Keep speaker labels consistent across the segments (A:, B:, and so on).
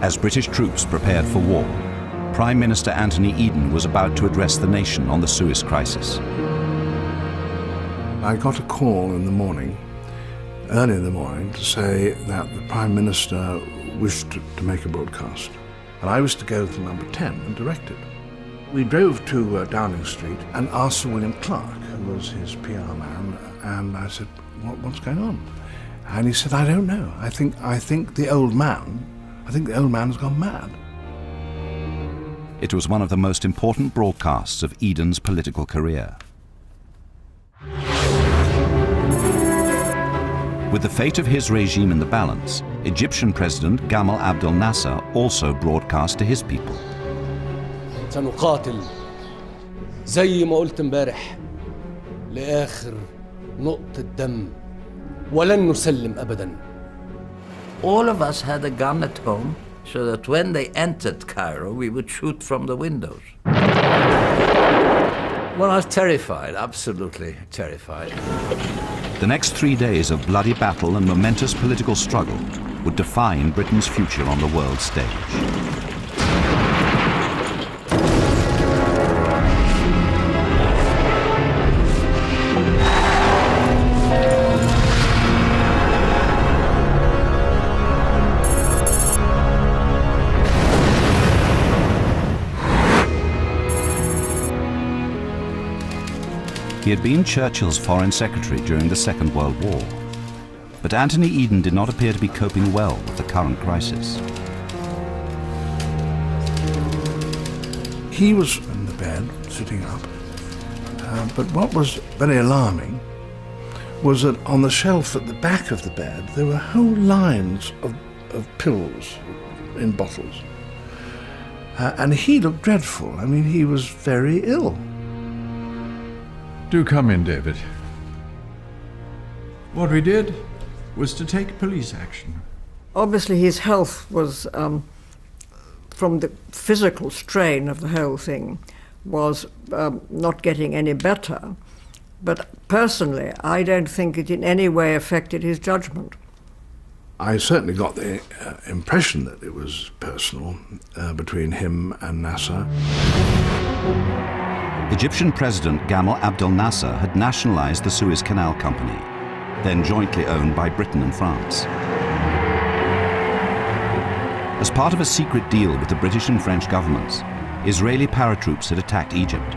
A: As British troops prepared for war, Prime Minister Anthony Eden was about to address the nation on the Suez crisis.
B: I got a call in the morning, early in the morning, to say that the Prime Minister wished to make a broadcast. And I was to go to number 10 and direct it. We drove to Downing Street and asked Sir William Clark, who was his PR man, and I said, what's going on? And he said, I don't know. I think the old man has gone mad.
A: It was one of the most important broadcasts of Eden's political career. With the fate of his regime in the balance, Egyptian President Gamal Abdel Nasser also broadcast to his people.
C: سنقاتل زي ما قلت امبارح لآخر نقطة دم ولن نسلم أبداً.
D: All of us had a gun at home so that when they entered Cairo, we would shoot from the windows. Well, I was terrified, absolutely terrified.
A: The next 3 days of bloody battle and momentous political struggle would define Britain's future on the world stage. He had been Churchill's foreign secretary during the Second World War. But Anthony Eden did not appear to be coping well with the current crisis.
B: He was in the bed, sitting up. But what was very alarming was that on the shelf at the back of the bed, there were whole lines of pills in bottles. And he looked dreadful. I mean, he was very ill.
E: Do come in, David. What we did was to take police action.
F: Obviously his health was, from the physical strain of the whole thing, was not getting any better. But personally, I don't think it in any way affected his judgment.
B: I certainly got the impression that it was personal between him and Nasser.
A: Egyptian President Gamal Abdel Nasser had nationalized the Suez Canal Company, then jointly owned by Britain and France. As part of a secret deal with the British and French governments, Israeli paratroops had attacked Egypt,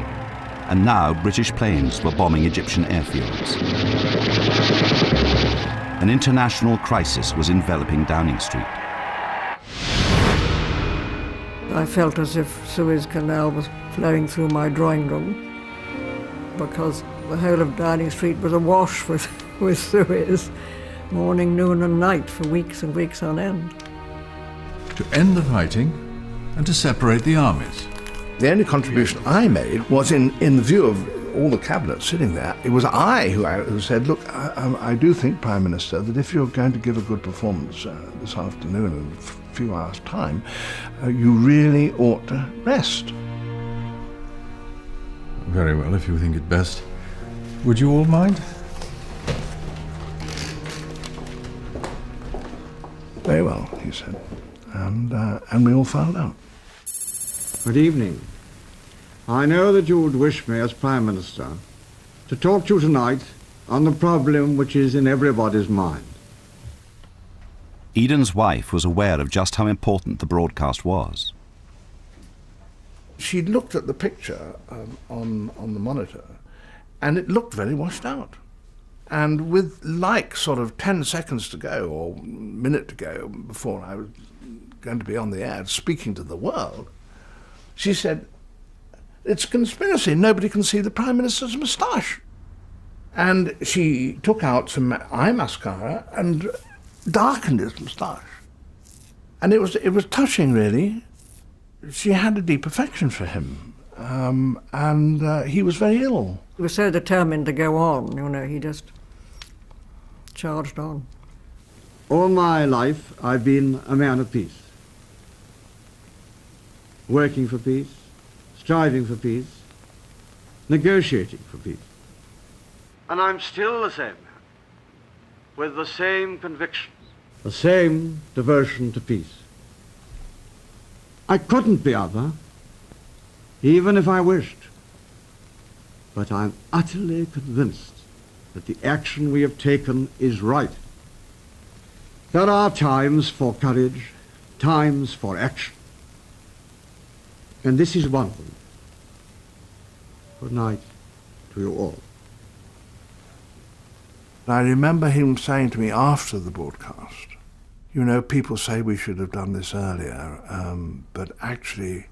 A: and now British planes were bombing Egyptian airfields. An international crisis was enveloping Downing Street.
F: I felt as if Suez Canal was flowing through my drawing room because the whole of Downing Street was awash with Suez, morning, noon and night for weeks and weeks on end.
E: To end the fighting and to separate the armies.
B: The only contribution I made was in the view of all the cabinet sitting there. It was I who said, look, I do think, Prime Minister, that if you're going to give a good performance this afternoon in a few hours' time, you really ought to rest.
E: Very well, if you think it best. Would you all mind?
B: Very well, he said, and we all filed out.
G: Good evening. I know that you would wish me, as Prime Minister, to talk to you tonight on the problem which is in everybody's mind.
A: Eden's wife was aware of just how important the broadcast was.
B: She looked at the picture on the monitor, and it looked very washed out. And with like sort of 10 seconds to go, or a minute to go, before I was going to be on the air speaking to the world, she said, it's a conspiracy. Nobody can see the Prime Minister's moustache. And she took out some eye mascara and darkened his moustache. And it was touching, really. She had a deep affection for him. And he was very ill.
F: He was so determined to go on, you know, he just charged on.
G: All my life I've been a man of peace. Working for peace, striving for peace, negotiating for peace. And I'm still the same man, with the same convictions, the same devotion to peace. I couldn't be other, even if I wished. But I'm utterly convinced that the action we have taken is right. There are times for courage, times for action. And this is one of them. Good night to you all.
B: I remember him saying to me after the broadcast, you know, people say we should have done this earlier, but actually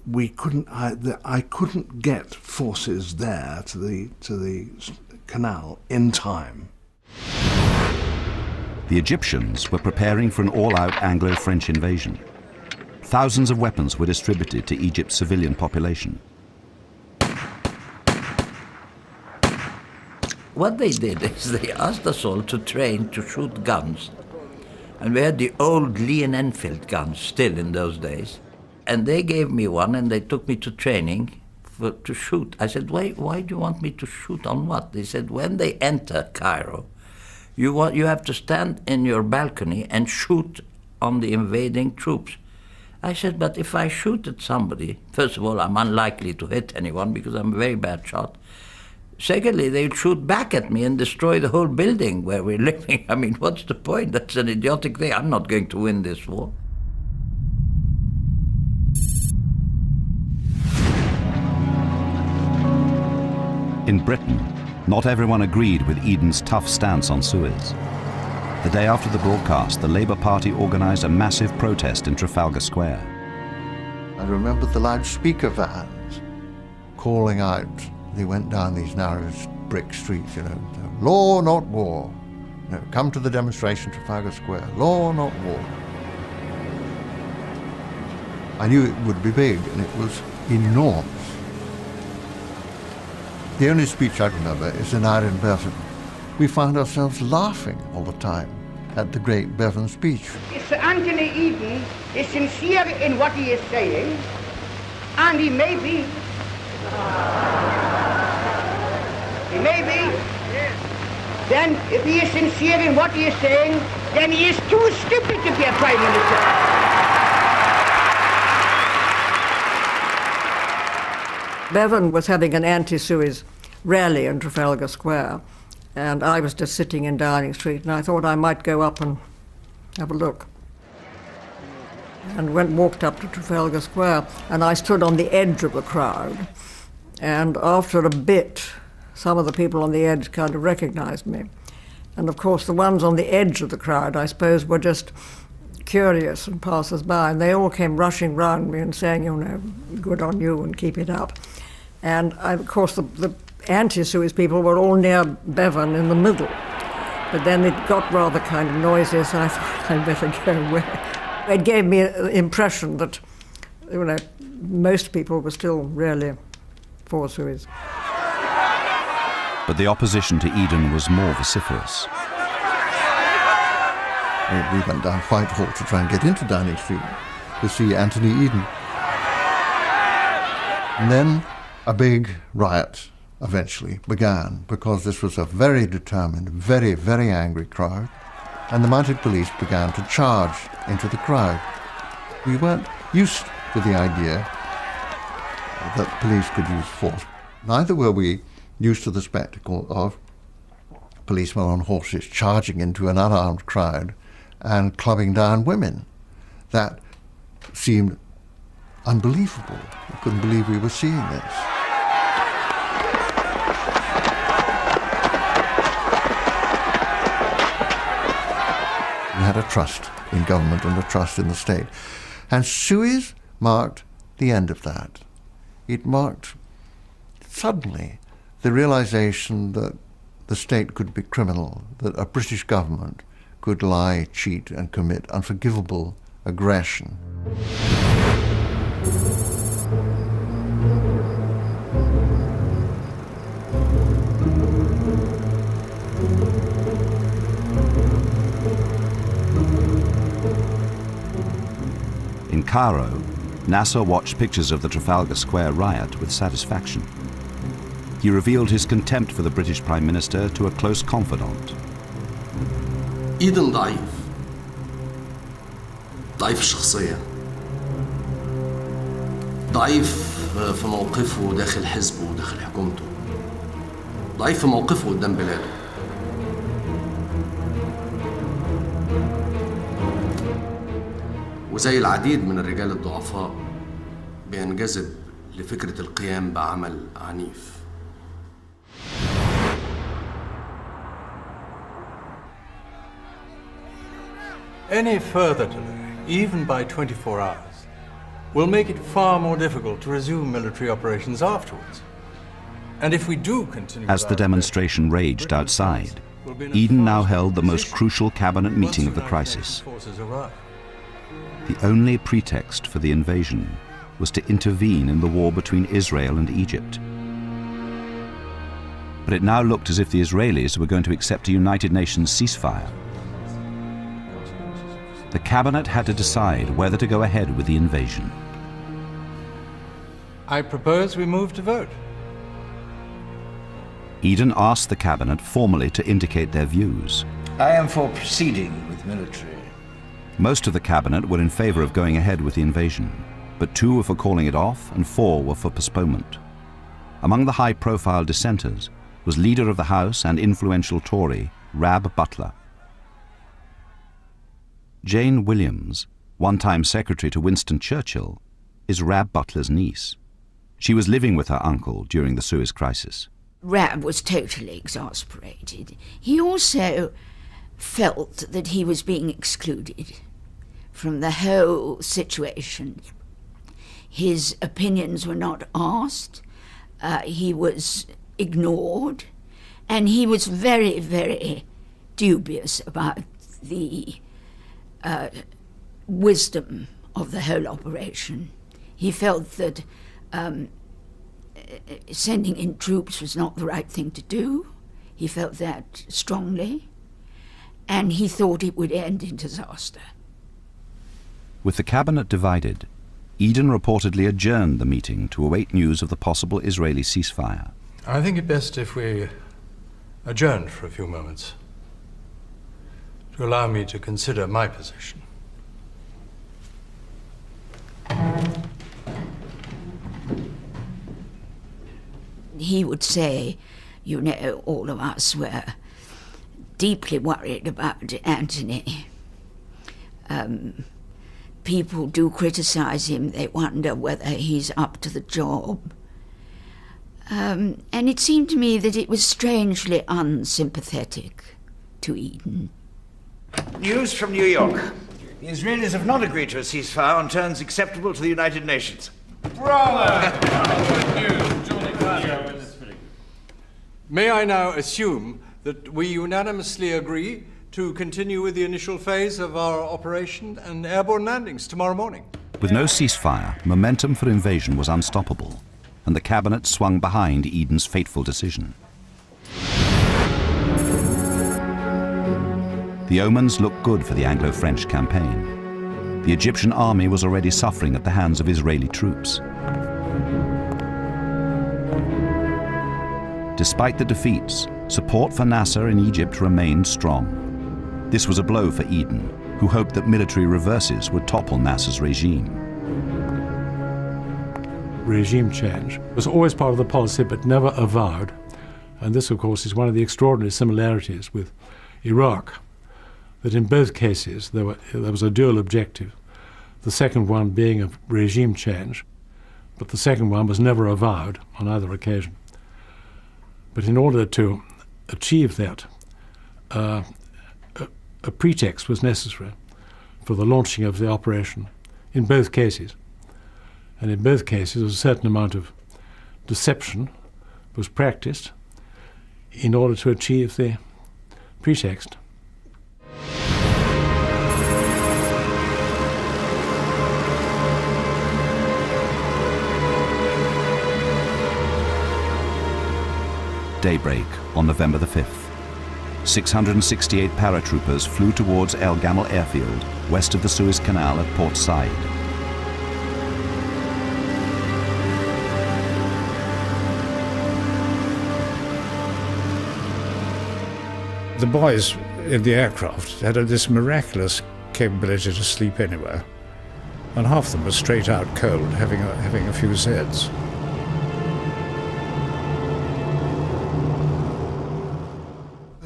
B: we couldn't. I couldn't get forces there to the canal in time.
A: The Egyptians were preparing for an all-out Anglo-French invasion. Thousands of weapons were distributed to Egypt's civilian population.
D: What they did is they asked us all to train to shoot guns. And we had the old Lee and Enfield guns still in those days. And they gave me one and they took me to training to shoot. I said, why do you want me to shoot on what? They said, when they enter Cairo, you have to stand in your balcony and shoot on the invading troops. I said, but if I shoot at somebody, first of all, I'm unlikely to hit anyone because I'm a very bad shot. Secondly, they'd shoot back at me and destroy the whole building where we're living. I mean, what's the point? That's an idiotic thing. I'm not going to win this war.
A: In Britain, not everyone agreed with Eden's tough stance on Suez. The day after the broadcast, the Labour Party organised a massive protest in Trafalgar Square.
H: I remember the loudspeaker vans calling out. They went down these narrow brick streets, you know, law, not war. You know, come to the demonstration, Trafalgar Square, law, not war. I knew it would be big, and it was enormous. The only speech I remember is in Iron Bevan. We found ourselves laughing all the time at the great Bevan speech.
I: Sir Anthony Eden is sincere in what he is saying, and he may be. He may be. Then, if he is sincere in what he is saying, then he is too stupid to be a Prime Minister.
F: Bevan was having an anti-Suez rally in Trafalgar Square, and I was just sitting in Downing Street, and I thought I might go up and have a look. And walked up to Trafalgar Square, and I stood on the edge of the crowd. And after a bit, some of the people on the edge kind of recognized me. And of course, the ones on the edge of the crowd, I suppose, were just curious and passers-by. And they all came rushing round me and saying, you know, good on you and keep it up. And of course, the anti-Suez people were all near Bevan in the middle. But then it got rather kind of noisy, so I thought I'd better go away. It gave me an impression that, you know, most people were still really for Suez.
A: But the opposition to Eden was more vociferous.
H: We went down Whitehall to try and get into Downing Street to see Anthony Eden. And then a big riot eventually began, because this was a very determined, very, very angry crowd, and the mounted police began to charge into the crowd. We weren't used to the idea that police could use force. Neither were we used to the spectacle of policemen on horses charging into an unarmed crowd and clubbing down women. That seemed unbelievable. We couldn't believe we were seeing this. We had a trust in government and a trust in the state. And Suez marked the end of that. It marked, suddenly, the realization that the state could be criminal, that a British government could lie, cheat, and commit unforgivable aggression.
A: In Cairo, Nasser watched pictures of the Trafalgar Square riot with satisfaction. He revealed his contempt for the British Prime Minister to a close confidant.
C: إيدن ضعيف الشخصية ضعيف في موقفه داخل حزبه وداخل حكومته، ضعيف في موقفه قدام بلاده. وزي العديد من الرجال الضعفاء بينجذب لفكرة القيام بعمل عنيف.
E: Any further delay, even by 24 hours, will make it far more difficult to resume military operations afterwards. And if we do continue...
A: As the demonstration raged outside, Eden now held the most crucial cabinet meeting of the crisis. The only pretext for the invasion was to intervene in the war between Israel and Egypt. But it now looked as if the Israelis were going to accept a United Nations ceasefire. The cabinet had to decide whether to go ahead with the invasion.
E: I propose we move to vote.
A: Eden asked the cabinet formally to indicate their views.
J: I am for proceeding with military.
A: Most of the cabinet were in favor of going ahead with the invasion, but 2 were for calling it off and 4 were for postponement. Among the high-profile dissenters was leader of the House and influential Tory, Rab Butler. Jane Williams, one-time secretary to Winston Churchill, is Rab Butler's niece. She was living with her uncle during the Suez crisis.
K: Rab was totally exasperated. He also felt that he was being excluded from the whole situation. His opinions were not asked, he was ignored, and he was very, very dubious about the wisdom of the whole operation. He felt that sending in troops was not the right thing to do. He felt that strongly, and he thought it would end in disaster.
A: With the cabinet divided, Eden reportedly adjourned the meeting to await news of the possible Israeli ceasefire.
E: I think it best if we adjourn for a few moments to allow me to consider my position.
K: He would say, you know, all of us were deeply worried about Anthony. People do criticize him. They wonder whether he's up to the job. And it seemed to me that it was strangely unsympathetic to Eden.
J: News from New York. The Israelis have not agreed to a ceasefire on terms acceptable to the United Nations.
E: Bravo! May I now assume that we unanimously agree to continue with the initial phase of our operation and airborne landings tomorrow morning?
A: With no ceasefire, momentum for invasion was unstoppable, and the cabinet swung behind Eden's fateful decision. The omens looked good for the Anglo-French campaign. The Egyptian army was already suffering at the hands of Israeli troops. Despite the defeats, support for Nasser in Egypt remained strong. This was a blow for Eden, who hoped that military reverses would topple Nasser's regime.
L: Regime change was always part of the policy, but never avowed. And this, of course, is one of the extraordinary similarities with Iraq, that in both cases there was a dual objective, the second one being a regime change, but the second one was never avowed on either occasion. But in order to achieve that, a pretext was necessary for the launching of the operation in both cases. And in both cases, a certain amount of deception was practiced in order to achieve the pretext.
A: Daybreak on November the 5th. 668 paratroopers flew towards El Gamal airfield, west of the Suez Canal at Port Said.
M: The boys in the aircraft had this miraculous capability to sleep anywhere. and half of them were straight out cold, having a few Zeds.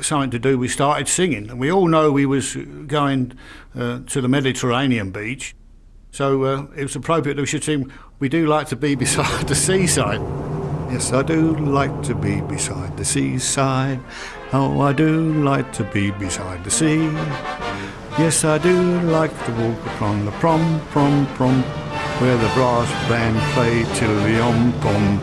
N: Something to do, we started singing, and we all know we was going to the Mediterranean beach, so it was appropriate that we should sing "We Do Like to Be Beside the Seaside." Yes, I do like to be beside the seaside. Oh, I do like to be beside the sea. Yes, I do like to walk upon the prom, where the brass band play till the pom.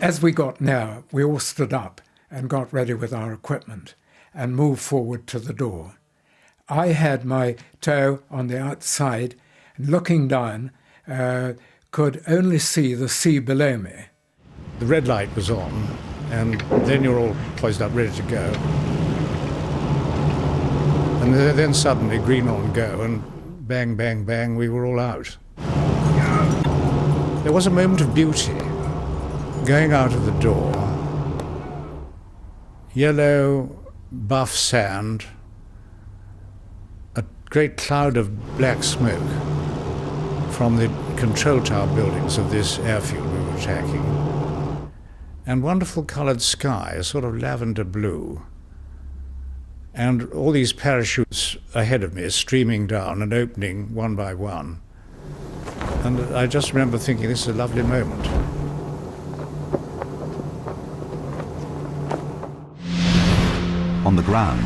O: As we got near, we all stood up and got ready with our equipment and moved forward to the door. I had my toe on the outside, and looking down, could only see the sea below me.
M: The red light was on, and then you're all poised up, ready to go. And then suddenly, green on go, and bang, bang, bang, we were all out. There was a moment of beauty. Going out of the door, yellow, buff sand, a great cloud of black smoke from the control tower buildings of this airfield we were attacking, and wonderful coloured sky, a sort of lavender blue, and all these parachutes ahead of me streaming down and opening one by one. And I just remember thinking, this is a lovely moment.
A: On the ground,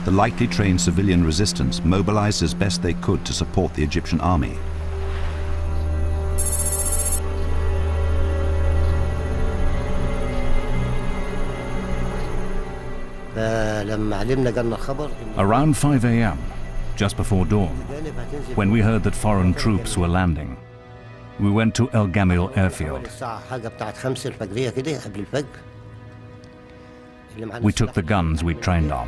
A: the lightly trained civilian resistance mobilized as best they could to support the Egyptian army.
P: Around 5 a.m., just before dawn, when we heard that foreign troops were landing, we went to El Gamil airfield. We took the guns we'd trained on.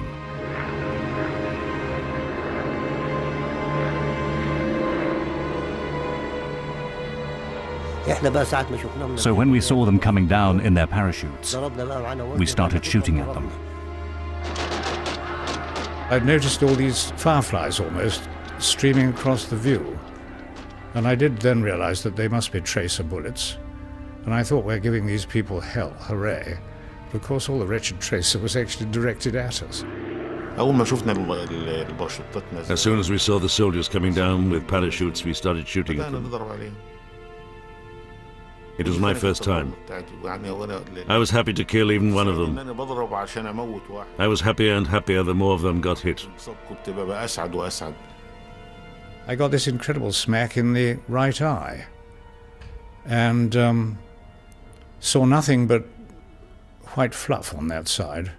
P: So when we saw them coming down in their parachutes, we started shooting at them.
M: I'd noticed all these fireflies almost streaming across the view. And I did then realize that they must be tracer bullets. And I thought, we're giving these people hell, hooray. Of course, all the wretched tracer was actually directed at us.
Q: As soon as we saw the soldiers coming down with parachutes, we started shooting at them. It was my first time. I was happy to kill even one of them. I was happier and happier the more of them got hit.
M: I got this incredible smack in the right eye and saw nothing but white fluff on that side.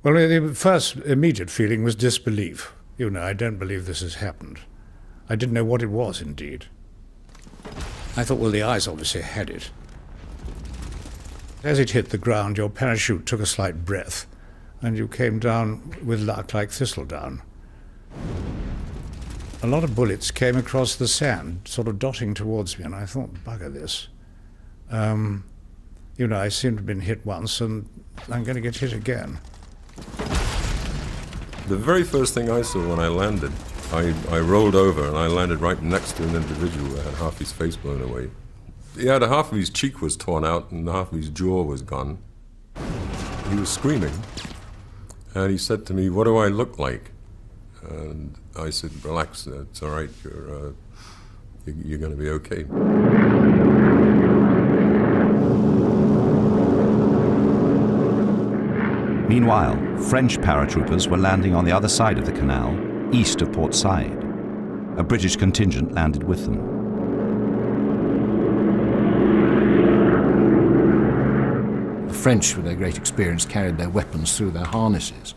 M: Well, the first immediate feeling was disbelief. You know, I don't believe this has happened. I didn't know what it was, indeed. I thought, well, the eyes obviously had it. As it hit the ground, your parachute took a slight breath, and you came down with luck like thistledown. A lot of bullets came across the sand, sort of dotting towards me, and I thought, bugger this. You know, I seem to have been hit once, and I'm going to get hit again.
R: The very first thing I saw when I landed, I rolled over and I landed right next to an individual who had half his face blown away. He had half of his cheek was torn out and half of his jaw was gone. He was screaming, and he said to me, "What do I look like?" And I said, "Relax, it's all right, you're going to be okay."
A: Meanwhile, French paratroopers were landing on the other side of the canal, east of Port Said. A British contingent landed with them.
S: The French, with their great experience, carried their weapons through their harnesses.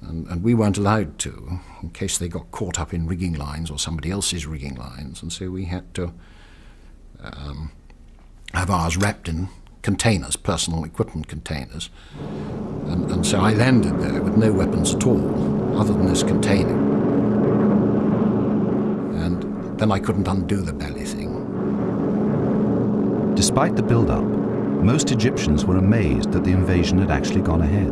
S: And we weren't allowed to, in case they got caught up in rigging lines or somebody else's rigging lines. And so we had to have ours wrapped in containers, personal equipment containers. And so I landed there with no weapons at all, other than this container. And then I couldn't undo the belly thing.
A: Despite the build-up, most Egyptians were amazed that the invasion had actually gone ahead.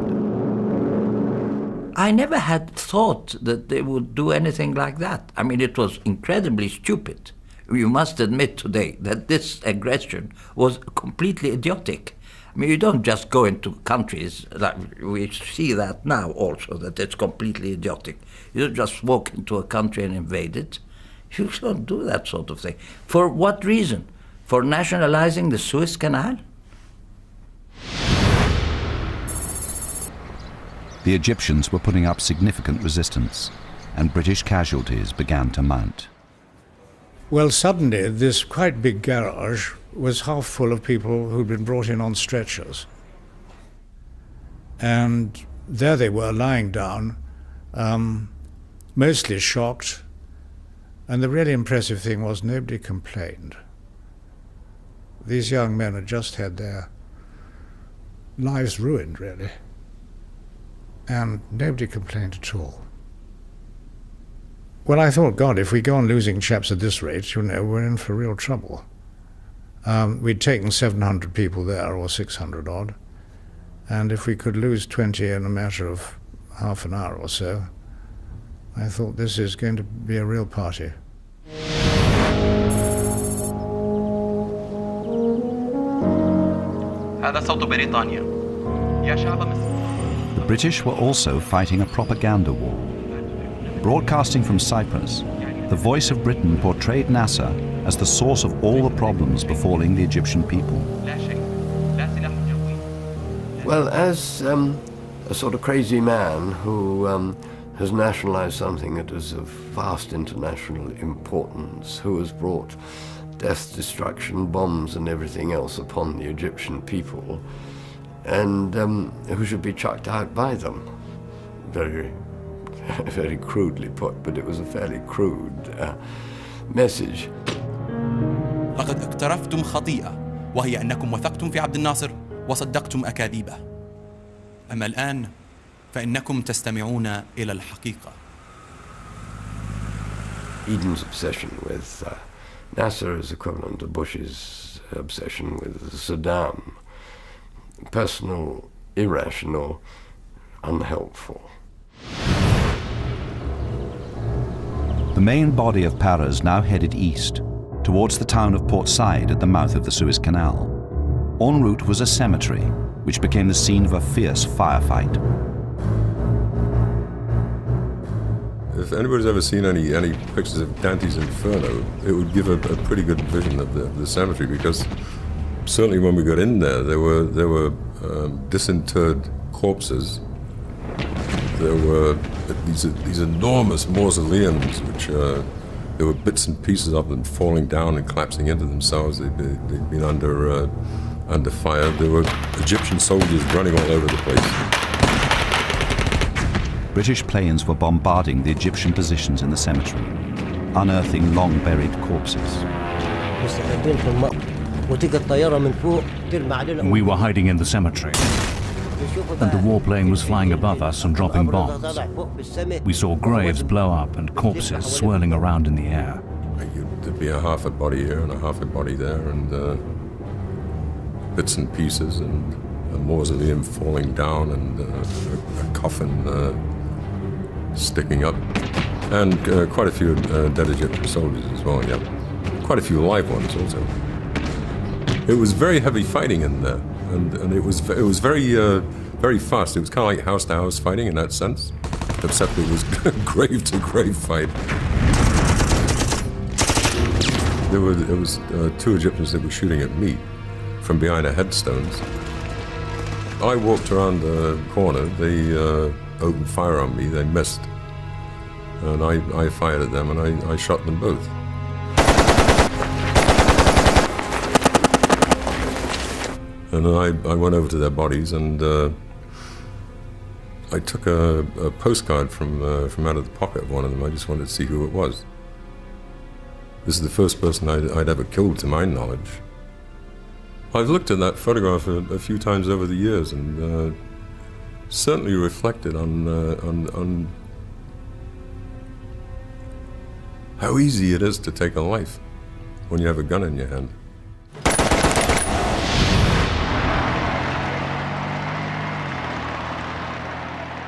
D: I never had thought that they would do anything like that. I mean, it was incredibly stupid. You must admit today that this aggression was completely idiotic. I mean, you don't just go into countries, like we see that now also, that it's completely idiotic. You don't just walk into a country and invade it. You don't do that sort of thing. For what reason? For nationalizing the Suez Canal?
A: The Egyptians were putting up significant resistance, and British casualties began to mount.
M: Well, suddenly this quite big garage was half full of people who'd been brought in on stretchers. And there they were lying down, mostly shocked. And the really impressive thing was nobody complained. These young men had just had their lives ruined, really. And nobody complained at all. Well, I thought, God, if we go on losing chaps at this rate, we're in for real trouble. We'd taken 700 people there, or 600 odd, and if we could lose 20 in a matter of half an hour or so, I thought this is going to be a real party.
A: هذا صوت بريطانيا. يا شعب مصر. The British were also fighting a propaganda war. Broadcasting from Cyprus, the Voice of Britain portrayed Nasser as the source of all the problems befalling the Egyptian people.
T: Well, as a sort of crazy man who has nationalized something that is of vast international importance, who has brought death, destruction, bombs and everything else upon the Egyptian people, and who should be chucked out by them. Very crudely put, but it was a fairly crude message.
U: لقد اقترفتم خطيئة وهي أنكم وثقتم في عبد الناصر وصدقتم أكاذيبه. أما الآن فإنكم تستمعون إلى الحقيقة.
T: Eden's obsession with Nasser is equivalent to Bush's obsession with Saddam. Personal, irrational, unhelpful.
A: The main body of Paras now headed east, towards the town of Port Said at the mouth of the Suez Canal. En route was a cemetery, which became the scene of a fierce firefight.
R: If anybody's ever seen any pictures of Dante's Inferno, it would give a pretty good vision of the cemetery, because certainly when we got in there were disinterred corpses. There were these enormous mausoleums, which there were bits and pieces of them falling down and collapsing into themselves. They'd been under fire. There were Egyptian soldiers running all over the place.
A: British planes were bombarding the Egyptian positions in the cemetery, unearthing long-buried corpses.
P: We were hiding in the cemetery, and the warplane was flying above us and dropping bombs. We saw graves blow up and corpses swirling around in the air.
R: There'd be a half a body here and a half a body there, and bits and pieces, and a mausoleum falling down, and a coffin sticking up, and quite a few dead Egyptian soldiers as well, yeah. Quite a few live ones also. It was very heavy fighting in there, and it was very fast. It was kind of like house-to-house fighting in that sense, except it was grave-to-grave fight. There was two Egyptians that were shooting at me from behind the headstones. I walked around the corner. They opened fire on me. They missed, and I fired at them, and I shot them both. And then I went over to their bodies, and I took a postcard from out of the pocket of one of them. I just wanted to see who it was. This is the first person I'd ever killed, to my knowledge. I've looked at that photograph a few times over the years, and certainly reflected on how easy it is to take a life when you have a gun in your hand.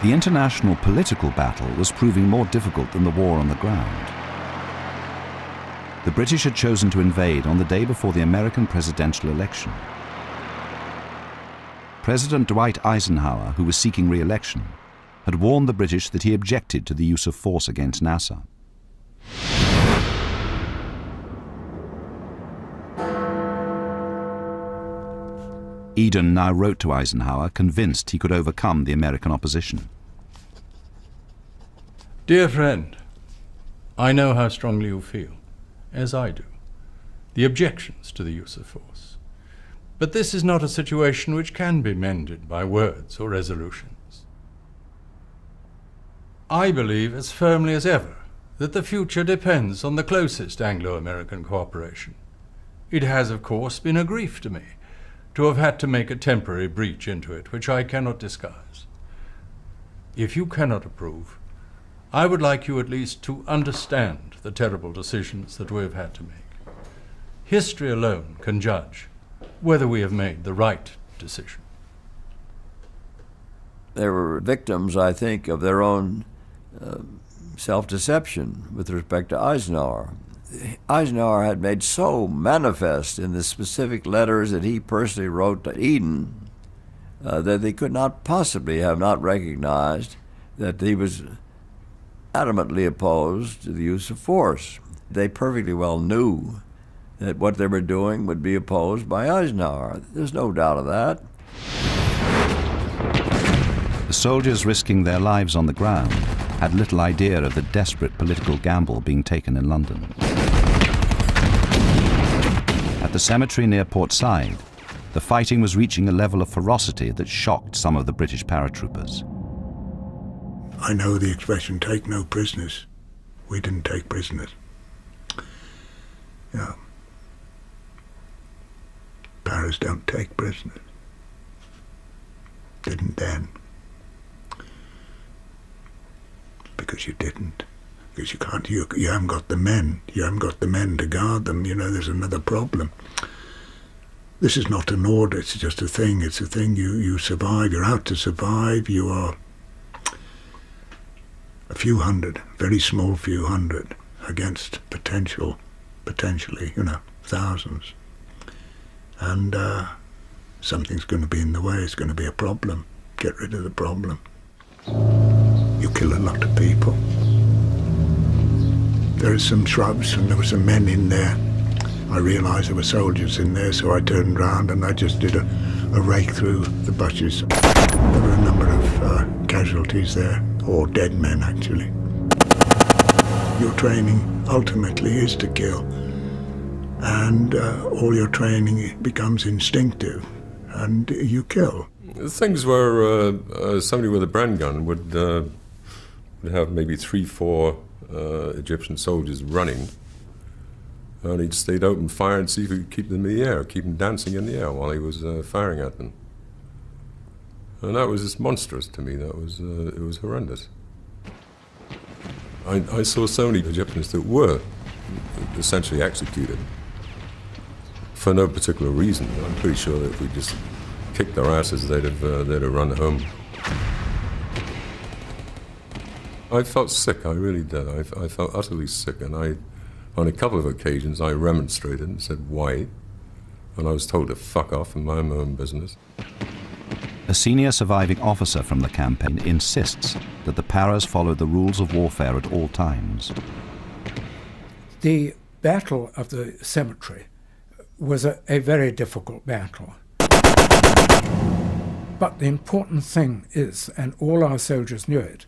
A: The international political battle was proving more difficult than the war on the ground. The British had chosen to invade on the day before the American presidential election. President Dwight Eisenhower, who was seeking re-election, had warned the British that he objected to the use of force against Nasser. Eden now wrote to Eisenhower, convinced he could overcome the American opposition.
E: Dear friend, I know how strongly you feel, as I do, the objections to the use of force. But this is not a situation which can be mended by words or resolutions. I believe as firmly as ever that the future depends on the closest Anglo-American cooperation. It has, of course, been a grief to me to have had to make a temporary breach into it, which I cannot disguise. If you cannot approve, I would like you at least to understand the terrible decisions that we have had to make. History alone can judge whether we have made the right decision.
G: They were victims, I think, of their own self-deception with respect to Eisenhower. Eisenhower had made so manifest in the specific letters that he personally wrote to Eden that they could not possibly have not recognized that he was adamantly opposed to the use of force. They perfectly well knew that what they were doing would be opposed by Eisenhower. There's no doubt of that.
A: The soldiers risking their lives on the ground had little idea of the desperate political gamble being taken in London. At the cemetery near Port Said, the fighting was reaching a level of ferocity that shocked some of the British paratroopers.
V: I know the expression, take no prisoners. We didn't take prisoners. Yeah. Paras don't take prisoners. Didn't then. Because you didn't. Because you can't, you haven't got the men. You haven't got the men to guard them. You know, there's another problem. This is not an order, it's just a thing. It's a thing, you survive, you're out to survive, you are a few hundred, very small few hundred, against potentially, you know, thousands. And something's going to be in the way, it's going to be a problem. Get rid of the problem. You kill a lot of people. There are some shrubs and there were some men in there. I realised there were soldiers in there, so I turned round and I just did a rake through the bushes. There were a number of casualties there, or dead men actually. Your training ultimately is to kill, and all your training becomes instinctive, and you kill.
R: Things where somebody with a Bren gun would have maybe 3-4 Egyptian soldiers running, and he'd stayed open fire and see if he could keep them in the air, keep them dancing in the air while he was firing at them. And that was just monstrous to me. That was it was horrendous. I saw so many Egyptians that were essentially executed for no particular reason. I'm pretty sure that if we just kicked their asses, they'd have run home. I felt sick, I really did. I felt utterly sick, and on a couple of occasions, I remonstrated and said, why? And I was told to fuck off and mind my own business.
A: A senior surviving officer from the campaign insists that the Paras followed the rules of warfare at all times.
O: The Battle of the Cemetery was a very difficult battle. But the important thing is, and all our soldiers knew it,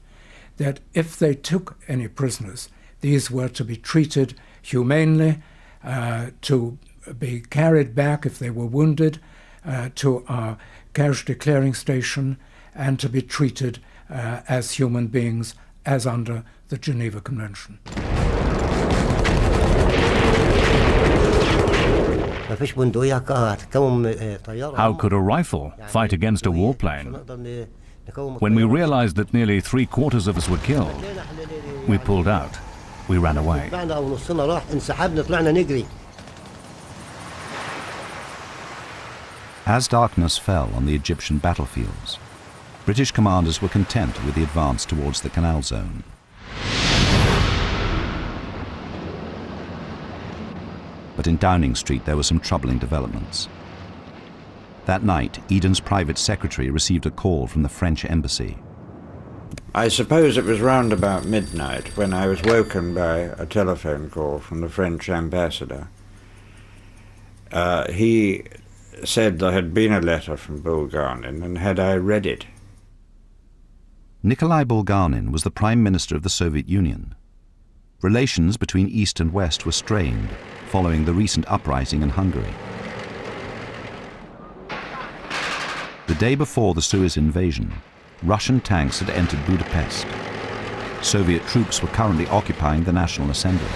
O: that if they took any prisoners, these were to be treated humanely, to be carried back if they were wounded to our casualty clearing station, and to be treated as human beings, as under the Geneva Convention.
P: How could a rifle fight against a warplane? When we realized that nearly 3/4 of us were killed, we pulled out. We ran away. As darkness fell on the Egyptian battlefields, British commanders were content with the advance towards the Canal Zone. But in Downing Street there were some troubling developments. That night, Eden's private secretary received a call from the French embassy.
B: I suppose it was round about midnight when I was woken by a telephone call from the French ambassador. He said there had been a letter from Bulganin, and had I read it.
A: Nikolai Bulganin was the Prime Minister of the Soviet Union. Relations between East and West were strained following the recent uprising in Hungary. The day before the Suez invasion, Russian tanks had entered Budapest. Soviet troops were currently occupying the National Assembly.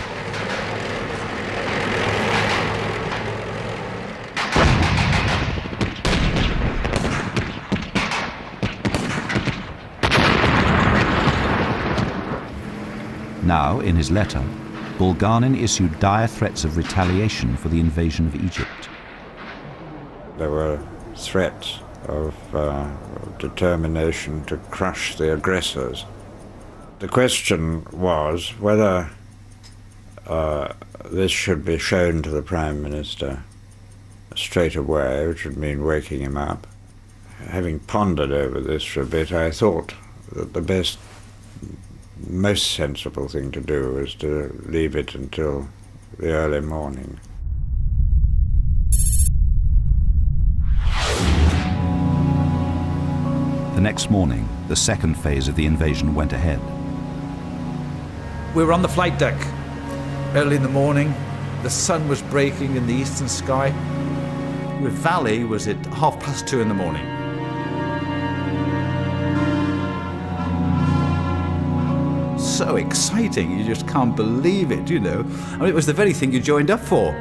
A: Now, in his letter, Bulganin issued dire threats of retaliation for the invasion of Egypt.
B: There were threats of determination to crush the aggressors. The question was whether this should be shown to the Prime Minister straight away, which would mean waking him up. Having pondered over this for a bit, I thought that the most sensible thing to do was to leave it until the early morning.
A: The next morning, the second phase of the invasion went ahead.
I: We were on the flight deck early in the morning. The sun was breaking in the eastern sky. With Valley was at 2:30 in the morning. So exciting, you just can't believe it, you know. I mean, it was the very thing you joined up for,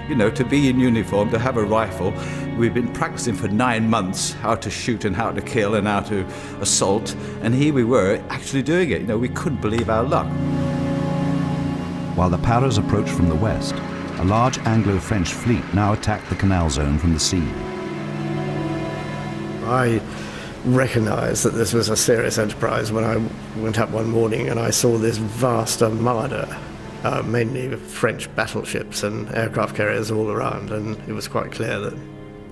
I: you know, to be in uniform, to have a rifle. We've been practicing for 9 months how to shoot and how to kill and how to assault, and here we were actually doing it. You know, we couldn't believe our luck.
A: While the Paras approached from the west, a large Anglo-French fleet now attacked the Canal Zone from the sea.
C: I recognised that this was a serious enterprise when I went up one morning and I saw this vast armada, mainly French battleships and aircraft carriers all around, and it was quite clear that,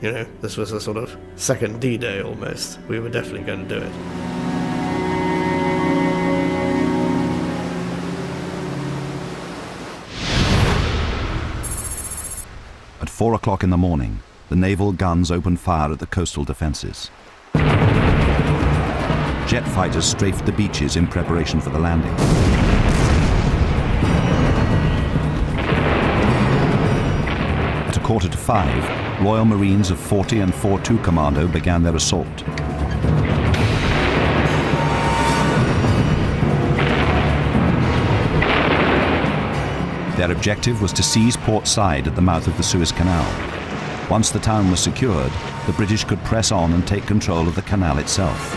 C: you know, this was a sort of second D-Day almost. We were definitely going to do it.
A: At 4 o'clock in the morning, the naval guns opened fire at the coastal defences. Jet fighters strafed the beaches in preparation for the landing. At 4:45, Royal Marines of 40 and 42 Commando began their assault. Their objective was to seize Port Said at the mouth of the Suez Canal. Once the town was secured, the British could press on and take control of the canal itself.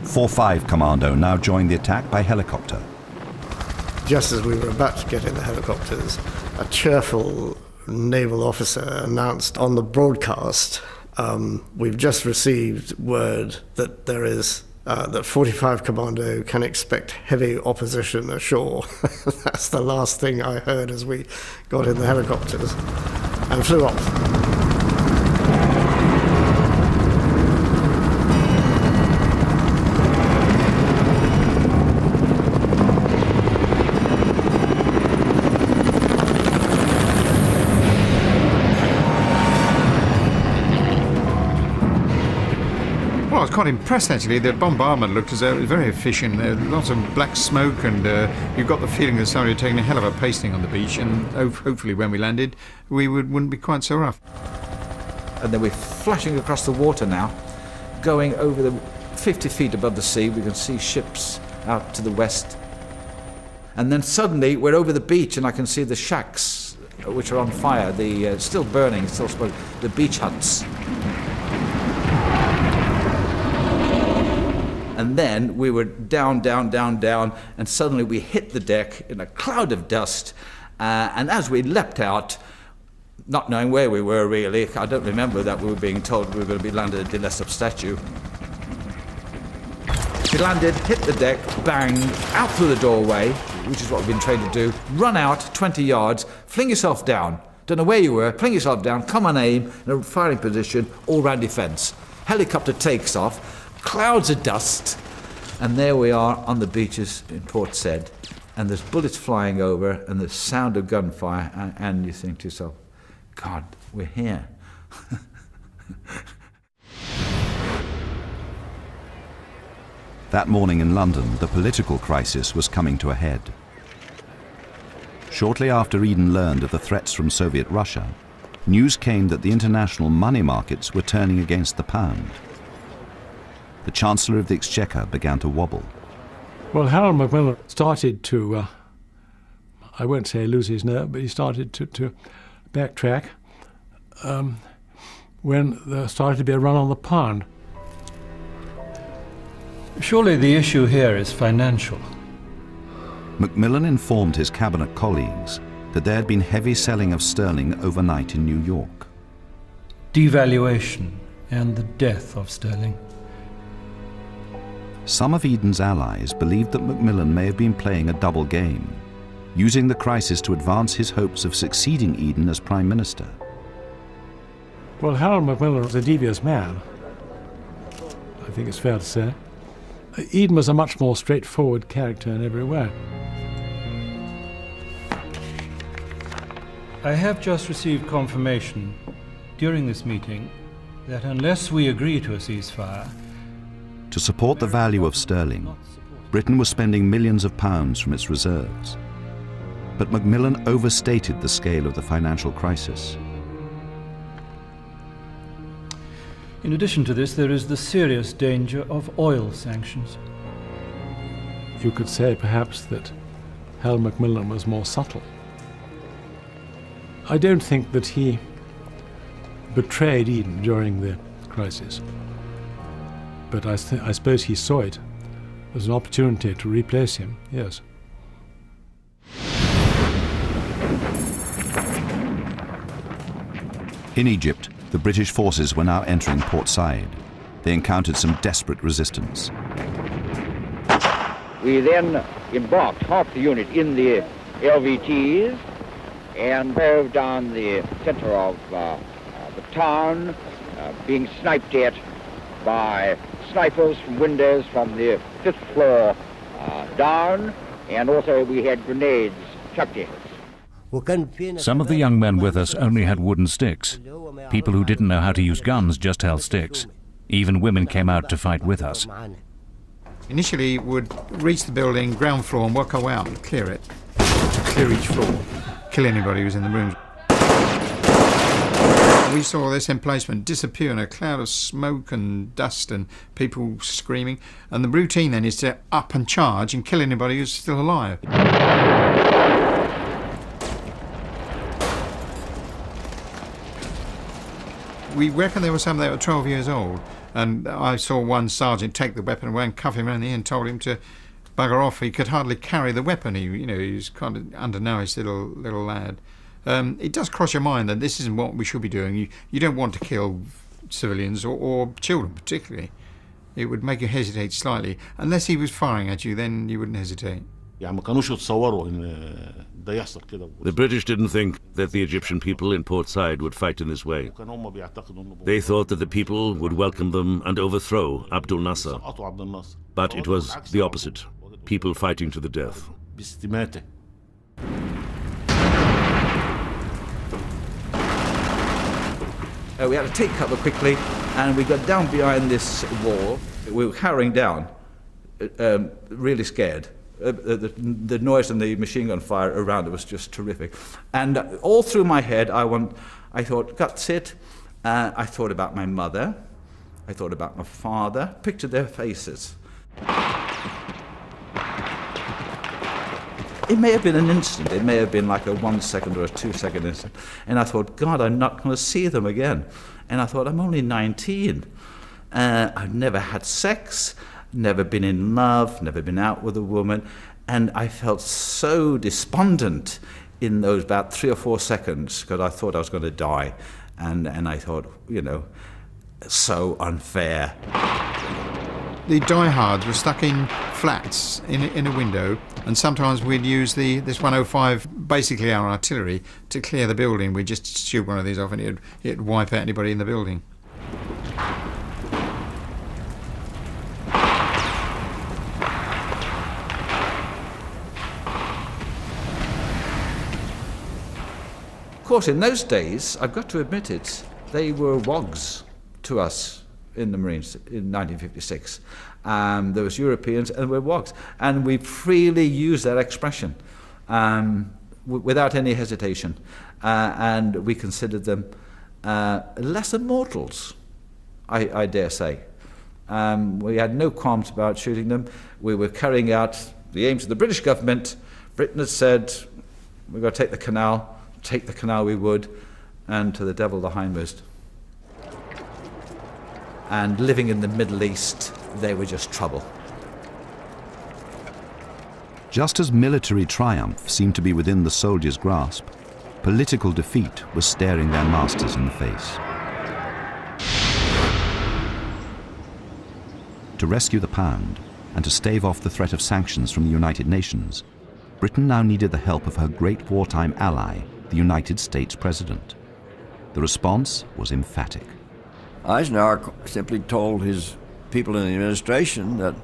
A: 4-5 Commando now joined the attack by helicopter.
C: Just as we were about to get in the helicopters, a cheerful naval officer announced on the broadcast, we've just received word that there is that 45 Commando can expect heavy opposition ashore. That's the last thing I heard as we got in the helicopters and flew off.
W: Well, I was quite impressed, actually. The bombardment looked as though it was very efficient. There was lots of black smoke, and you got the feeling that somebody had taken a hell of a pasting on the beach, and hopefully when we landed, we wouldn't be quite so rough.
I: And then we're flashing across the water now, going over the 50 feet above the sea. We can see ships out to the west. And then suddenly we're over the beach, and I can see the shacks, which are on fire, still burning, still smoking, the beach huts. And then we were down, down, down, down, and suddenly we hit the deck in a cloud of dust. And as we leapt out, not knowing where we were really, I don't remember that we were being told we were going to be landed at Dilesop statue. We landed, hit the deck, bang, out through the doorway, which is what we've been trained to do, run out 20 yards, fling yourself down. Don't know where you were, fling yourself down, come on aim, in a firing position, all round defence. Helicopter takes off, clouds of dust, and there we are on the beaches in Port Said, and there's bullets flying over, and the sound of gunfire, and you think to yourself, God, we're here.
A: That morning in London, the political crisis was coming to a head. Shortly after Eden learned of the threats from Soviet Russia, news came that the international money markets were turning against the pound. The Chancellor of the Exchequer began to wobble.
L: Well, Harold Macmillan started to, I won't say lose his nerve, but he started to backtrack when there started to be a run on the pound.
E: Surely the issue here is financial.
A: Macmillan informed his cabinet colleagues that there had been heavy selling of sterling overnight in New York.
E: Devaluation and the death of sterling.
A: Some of Eden's allies believed that Macmillan may have been playing a double game, using the crisis to advance his hopes of succeeding Eden as Prime Minister.
L: Well, Harold Macmillan was a devious man, I think it's fair to say. Eden was a much more straightforward character in every way.
E: I have just received confirmation during this meeting that unless we agree to a ceasefire...
A: To support the value of sterling, Britain was spending millions of pounds from its reserves. But Macmillan overstated the scale of the financial crisis.
E: In addition to this, there is the serious danger of oil sanctions.
L: You could say, perhaps, that Harold Macmillan was more subtle. I don't think that he betrayed Eden during the crisis, but I suppose he saw it as an opportunity to replace him, yes.
A: In Egypt, the British forces were now entering Port Said. They encountered some desperate resistance.
F: We then embarked half the unit in the LVTs and drove down the center of the town, being sniped at by snipers from windows from the 5th floor down, and also we had grenades chucked at us.
P: Some of the young men with us only had wooden sticks. People who didn't know how to use guns just held sticks. Even women came out to fight with us.
W: Initially, would reach the building, ground floor, and work our way out and clear it. To clear each floor, kill anybody who was in the rooms. We saw this emplacement disappear in a cloud of smoke and dust and people screaming. And the routine then is to up and charge and kill anybody who's still alive. We reckon there were some that were 12 years old, and I saw one sergeant take the weapon away and cuff him around the ear and told him to bugger off. He could hardly carry the weapon. He was kind of undernourished little lad. It does cross your mind that this isn't what we should be doing. You don't want to kill civilians or children particularly. It would make you hesitate slightly. Unless he was firing at you, then you wouldn't hesitate.
Q: The British didn't think that the Egyptian people in Port Said would fight in this way. They thought that the people would welcome them and overthrow Abdul Nasser. But it was the opposite. People fighting to the death.
I: We had to take cover quickly, and we got down behind this wall. We were carrying down, really scared. The noise and the machine gun fire around it was just terrific. And all through my head, I thought, that's it. I thought about my mother. I thought about my father. Pictured their faces. It may have been an instant. It may have been like a 1 second or a 2 second instant. And I thought, God, I'm not going to see them again. And I thought, I'm only 19. I've never had sex. never been in love, never been out with a woman, and I felt so despondent in those about 3 or 4 seconds because I thought I was going to die, and I thought, you know, so unfair.
W: The diehards were stuck in flats in a window, and sometimes we'd use this 105, basically our artillery, to clear the building. We'd just shoot one of these off and it'd wipe out anybody in the building.
I: Of course, in those days, I've got to admit it, they were wogs to us in the Marines in 1956. There was Europeans and we were wogs. And we freely used that expression without any hesitation. And we considered them less than mortals, I dare say. We had no qualms about shooting them. We were carrying out the aims of the British government. Britain had said, we've got to take the canal we would, and to the devil the hindmost. And living in the Middle East, they were just trouble.
A: Just as military triumph seemed to be within the soldiers' grasp, political defeat was staring their masters in the face. To rescue the pound and to stave off the threat of sanctions from the United Nations, Britain now needed the help of her great wartime ally, the United States President. The response was emphatic.
G: Eisenhower simply told his people in the administration that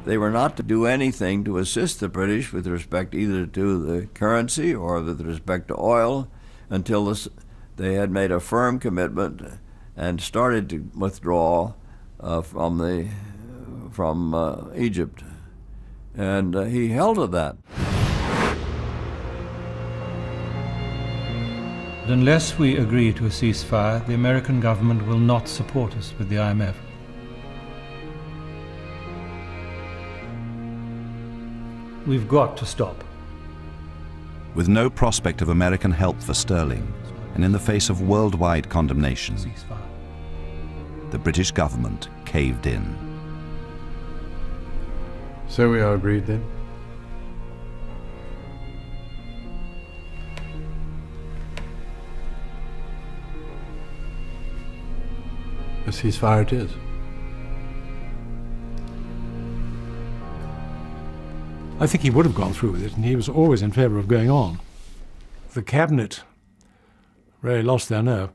G: they were not to do anything to assist the British with respect either to the currency or with respect to oil until they had made a firm commitment and started to withdraw from Egypt. And he held to that.
H: Unless we agree to a ceasefire, the American government will not support us with the IMF. We've got to stop.
A: With no prospect of American help for sterling, and in the face of worldwide condemnation, the British government caved in.
L: So we are agreed then? A ceasefire it is. I think he would have gone through with it, and he was always in favour of going on. The cabinet really lost their nerve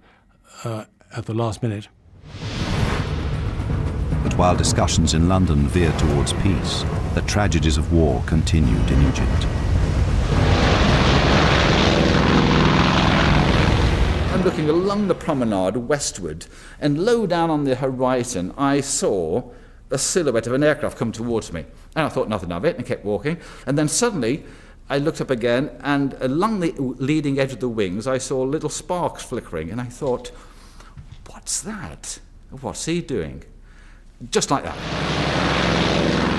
L: at the last minute.
A: But while discussions in London veered towards peace, the tragedies of war continued in Egypt.
I: I'm looking along the promenade westward, and low down on the horizon I saw a silhouette of an aircraft come towards me. And I thought nothing of it and kept walking. And then suddenly I looked up again, and along the leading edge of the wings I saw little sparks flickering, and I thought, what's that? What's he doing? Just like that.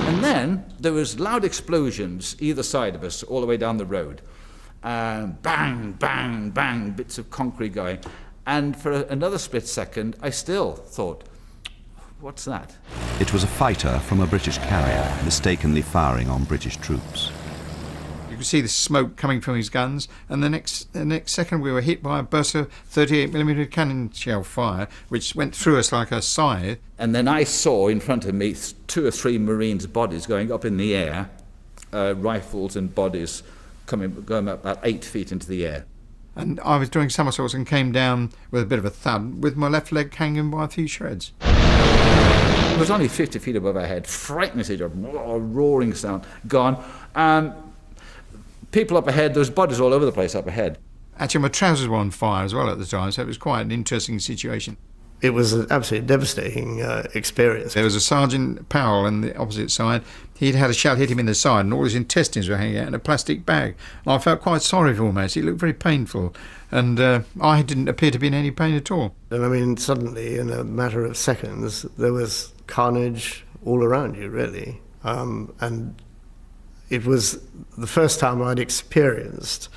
I: And then there was loud explosions either side of us all the way down the road. Bang, bang, bang, bits of concrete going. And for another split second, I still thought, what's that?
A: It was a fighter from a British carrier mistakenly firing on British troops.
W: You could see the smoke coming from his guns, and the next second we were hit by a burst of 38mm cannon shell fire, which went through us like a scythe.
I: And then I saw in front of me 2 or 3 Marines' bodies going up in the air, rifles and bodies going up about 8 feet into the air.
W: And I was doing somersaults and came down with a bit of a thud, with my left leg hanging by a few shreds.
I: It was only 50 feet above our head, frightening siege, a roaring sound, gone. People up ahead, there was bodies all over the place up ahead.
W: Actually, my trousers were on fire as well at the time, so it was quite an interesting situation.
C: It was an absolutely devastating experience.
W: There was a Sergeant Powell on the opposite side. He'd had a shell hit him in the side, and all his intestines were hanging out in a plastic bag. And I felt quite sorry for him, actually. It looked very painful. And I didn't appear to be in any pain at all.
C: And I mean, suddenly, in a matter of seconds, there was carnage all around you, really. And it was the first time I'd experienced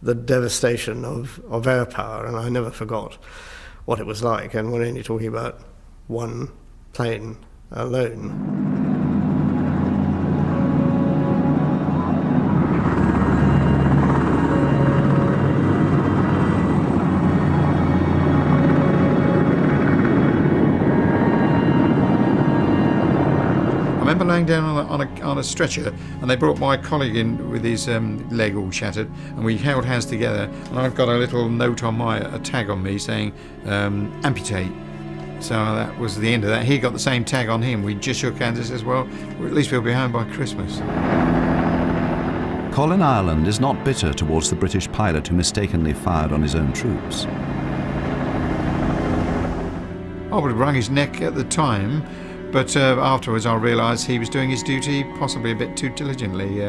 C: the devastation of air power, and I never forgot what it was like. And we're only talking about one plane alone.
W: remember laying down on a stretcher, and they brought my colleague in with his leg all shattered, and we held hands together, and I've got a little note on a tag on me saying, amputate. So that was the end of that. He got the same tag on him. We just shook hands and says, well, at least we'll be home by Christmas.
A: Colin Ireland is not bitter towards the British pilot who mistakenly fired on his own troops.
W: I would have wrung his neck at the time, but afterwards I realised he was doing his duty possibly a bit too diligently.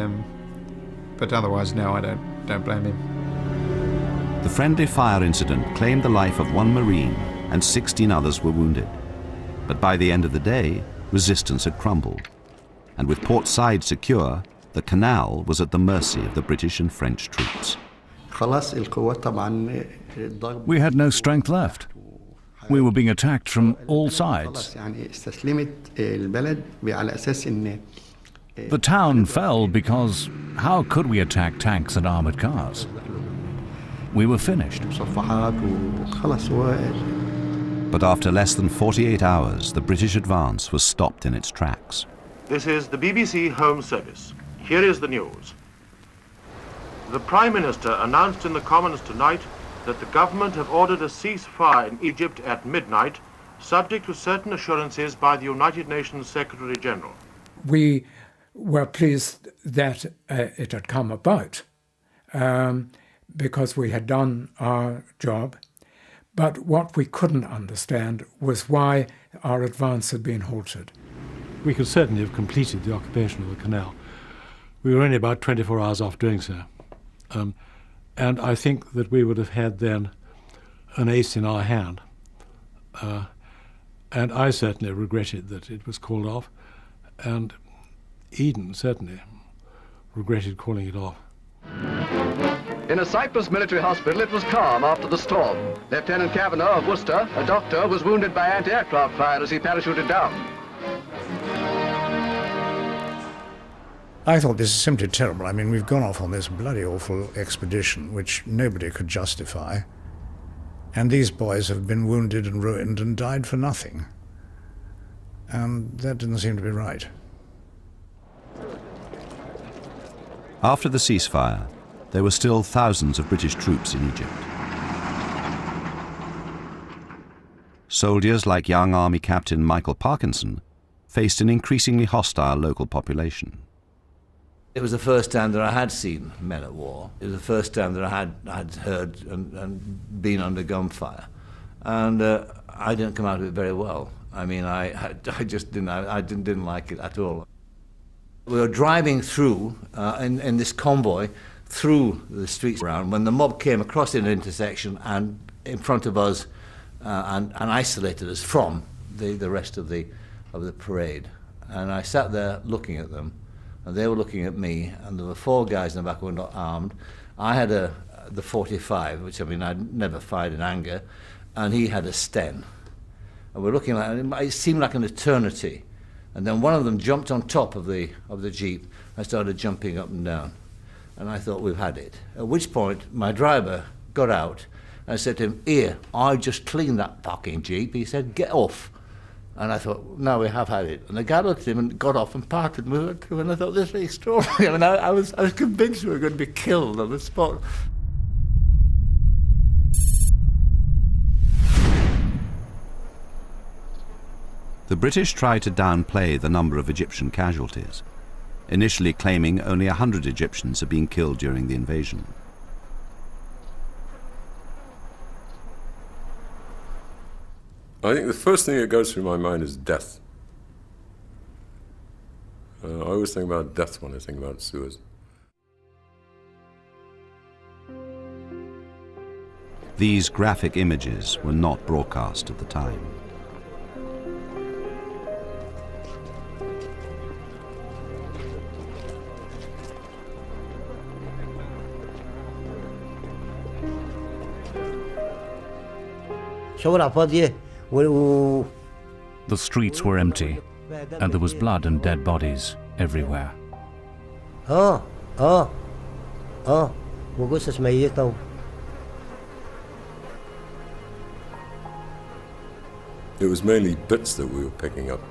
W: But otherwise, no, I don't blame him.
A: The friendly fire incident claimed the life of one Marine and 16 others were wounded. But by the end of the day, resistance had crumbled. And with Port Said secure, the canal was at the mercy of the British and French troops.
P: We had no strength left. We were being attacked from all sides. The town fell because how could we attack tanks and armored cars? We were finished.
A: But after less than 48 hours, the British advance was stopped in its tracks.
J: This is the BBC Home Service. Here is the news. The Prime Minister announced in the Commons tonight that the government have ordered a ceasefire in Egypt at midnight, subject to certain assurances by the United Nations Secretary-General.
O: We were pleased that it had come about because we had done our job. But what we couldn't understand was why our advance had been halted.
L: We could certainly have completed the occupation of the canal. We were only about 24 hours off doing so. And I think that we would have had then an ace in our hand. And I certainly regretted that it was called off. And Eden certainly regretted calling it off.
K: In a Cyprus military hospital, it was calm after the storm. Lieutenant Kavanagh of Worcester, a doctor, was wounded by anti-aircraft fire as he parachuted down.
M: I thought this is simply terrible. I mean, we've gone off on this bloody awful expedition, which nobody could justify. And these boys have been wounded and ruined and died for nothing. And that didn't seem to be right.
A: After the ceasefire, there were still thousands of British troops in Egypt. Soldiers like young Army Captain Michael Parkinson faced an increasingly hostile local population.
D: It was the first time that I had seen men at war. It was the first time that I had heard and been under gunfire. And I didn't come out of it very well. I mean, I just didn't like it at all. We were driving through in this convoy through the streets around when the mob came across an intersection and in front of us and isolated us from the rest of the parade. And I sat there looking at them, and they were looking at me, and there were 4 guys in the back who were not armed. I had the 45, which I mean I'd never fired in anger, and he had a Sten. And we're looking at it seemed like an eternity. And then one of them jumped on top of the Jeep and started jumping up and down. And I thought, we've had it. At which point, my driver got out and I said to him, "Here, I just cleaned that fucking Jeep." He said, "Get off." And I thought, no, we have had it. And I got at him and got off and parted with it too. And I thought, this is extraordinary. I mean, I was convinced we were going to be killed on the spot.
A: The British tried to downplay the number of Egyptian casualties, initially claiming only 100 Egyptians had been killed during the invasion.
R: I think the first thing that goes through my mind is death. I always think about death when I think about Suez.
A: These graphic images were not broadcast at the time.
P: The streets were empty, and there was blood and dead bodies everywhere.
R: It was mainly bits that we were picking up.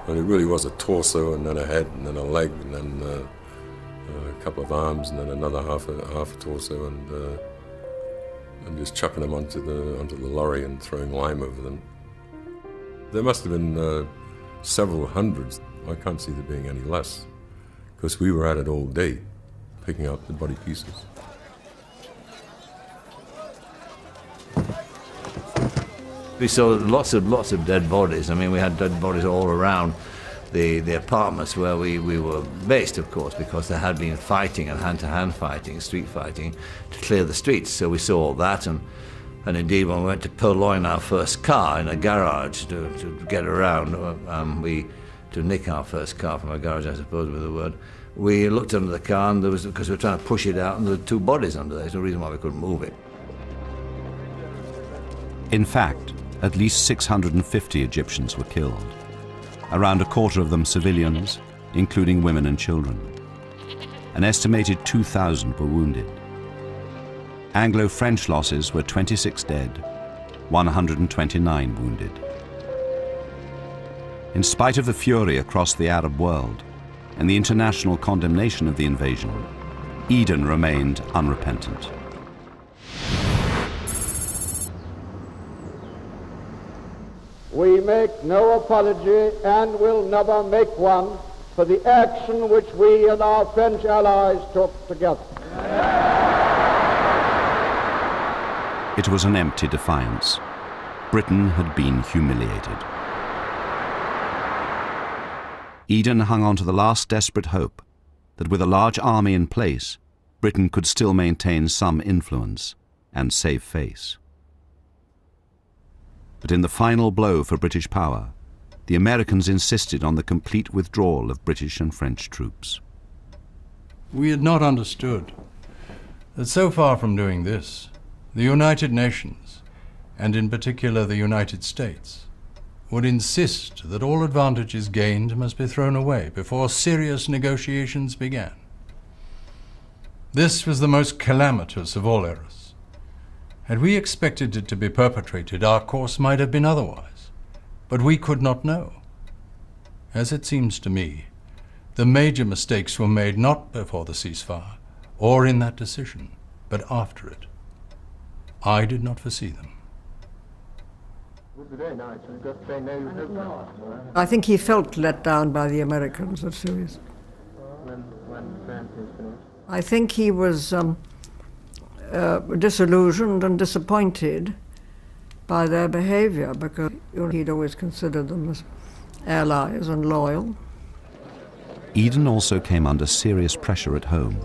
R: And it really was a torso, and then a head, and then a leg, and then a couple of arms, and then another half a torso, and just chucking them onto the lorry and throwing lime over them. There must have been several hundreds. I can't see there being any less, because we were at it all day, picking up the body pieces.
D: We saw lots of dead bodies. I mean, we had dead bodies all around the apartments where we were based, of course, because there had been fighting and hand-to-hand fighting, street fighting, to clear the streets. So we saw all that, and indeed when we went to purloin our first car in a garage to get around, to nick our first car from a garage, I suppose was the word, we looked under the car, and there was, because we were trying to push it out, and there were two bodies under there. There's no reason why we couldn't move it.
A: In fact, at least 650 Egyptians were killed, around a quarter of them civilians, including women and children. An estimated 2,000 were wounded. Anglo-French losses were 26 dead, 129 wounded. In spite of the fury across the Arab world and the international condemnation of the invasion, Eden remained unrepentant.
N: We make no apology and will never make one for the action which we and our French allies took together.
A: It was an empty defiance. Britain had been humiliated. Eden hung on to the last desperate hope that with a large army in place, Britain could still maintain some influence and save face. But in the final blow for British power, the Americans insisted on the complete withdrawal of British and French troops.
E: We had not understood that so far from doing this, the United Nations, and in particular the United States, would insist that all advantages gained must be thrown away before serious negotiations began. This was the most calamitous of all errors. Had we expected it to be perpetrated, our course might have been otherwise, but we could not know. As it seems to me, the major mistakes were made not before the ceasefire or in that decision, but after it. I did not foresee them.
S: I think he felt let down by the Americans at Suez. I think he was disillusioned and disappointed by their behavior, because he'd always considered them as allies and loyal.
A: Eden also came under serious pressure at home.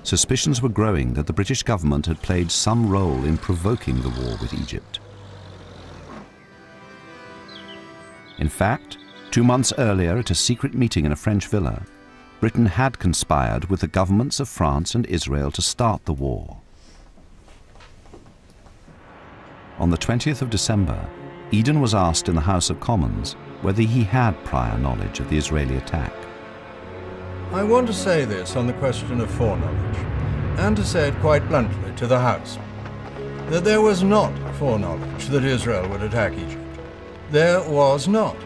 A: Suspicions were growing that the British government had played some role in provoking the war with Egypt. In fact, 2 months earlier, at a secret meeting in a French villa, Britain had conspired with the governments of France and Israel to start the war. On the 20th of December, Eden was asked in the House of Commons whether he had prior knowledge of the Israeli attack.
E: I want to say this on the question of foreknowledge, and to say it quite bluntly to the House, that there was not foreknowledge that Israel would attack Egypt. There was not.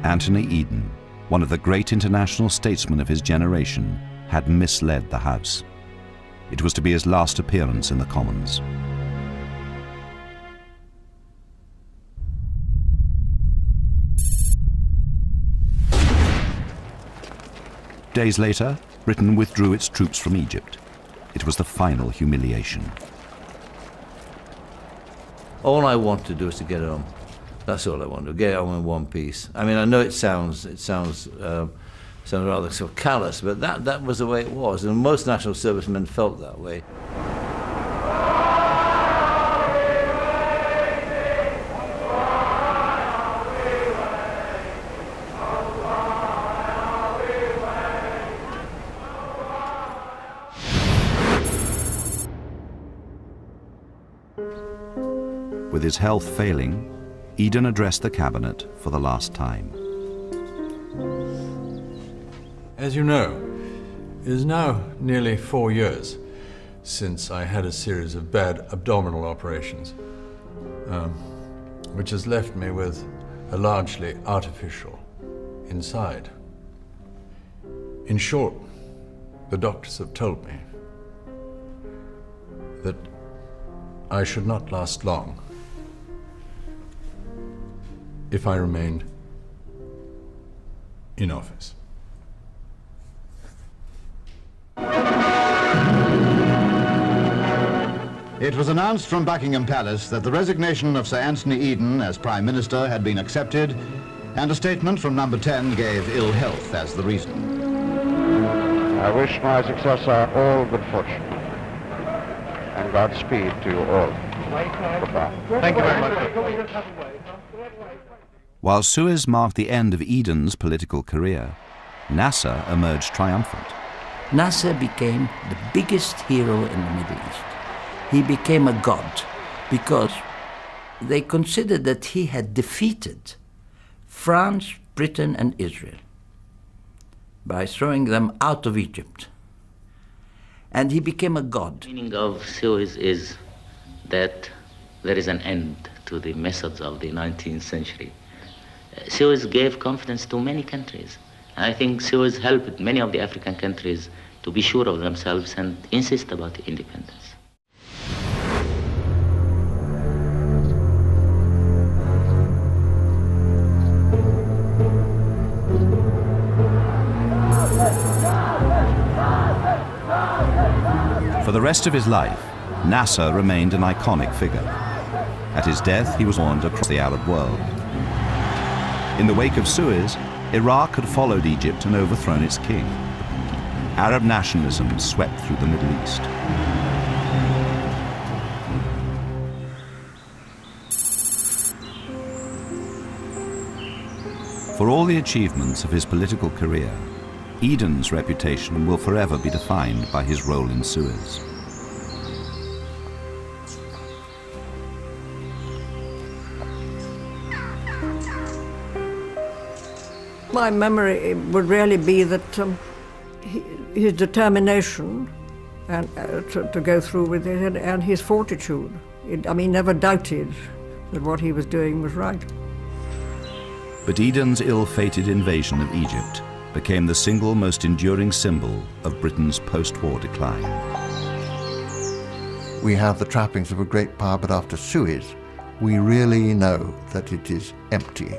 A: Anthony Eden, one of the great international statesmen of his generation, had misled the House. It was to be his last appearance in the Commons. Days later, Britain withdrew its troops from Egypt. It was the final humiliation.
D: All I want to do is to get home. That's all I want to do. Get home in one piece. I mean, I know it sounds rather sort of callous, but that was the way it was, and most national servicemen felt that way.
A: With his health failing, Eden addressed the cabinet for the last time.
E: As you know, it is now nearly 4 years since I had a series of bad abdominal operations. which has left me with a largely artificial inside. In short, the doctors have told me that I should not last long if I remained in office.
T: It was announced from Buckingham Palace that the resignation of Sir Anthony Eden as Prime Minister had been accepted, and a statement from Number 10 gave ill health as the reason.
N: I wish my successor all good fortune and Godspeed to you all. Goodbye.
W: Thank you very much.
A: While Suez marked the end of Eden's political career, Nasser emerged triumphant.
D: Nasser became the biggest hero in the Middle East. He became a god because they considered that he had defeated France, Britain, and Israel by throwing them out of Egypt. And he became a god.
U: The meaning of Suez is that there is an end to the methods of the 19th century. Suez gave confidence to many countries. I think Suez helped many of the African countries to be sure of themselves and insist about independence.
A: For the rest of his life, Nasser remained an iconic figure. At his death, he was mourned across the Arab world. In the wake of Suez, Iraq had followed Egypt and overthrown its king. Arab nationalism swept through the Middle East. For all the achievements of his political career, Eden's reputation will forever be defined by his role in Suez.
S: My memory would really be that his determination and to go through with it, and his fortitude. Never doubted that what he was doing was right.
A: But Eden's ill-fated invasion of Egypt became the single most enduring symbol of Britain's post-war decline.
V: We have the trappings of a great power, but after Suez, we really know that it is empty.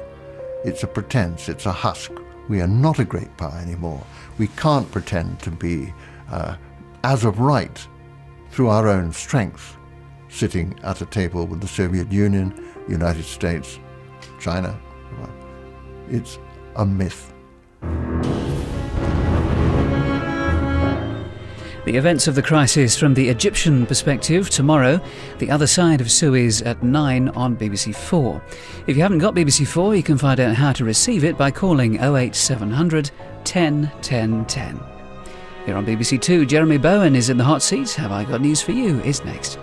V: It's a pretense, it's a husk. We are not a great power anymore. We can't pretend to be, as of right, through our own strength, sitting at a table with the Soviet Union, United States, China. It's a myth.
X: The events of the crisis from the Egyptian perspective tomorrow, the other side of Suez at 9 on BBC 4. If you haven't got BBC 4, you can find out how to receive it by calling 08700 10 10 10. Here on BBC 2, Jeremy Bowen is in the hot seat. Have I Got News for You is next.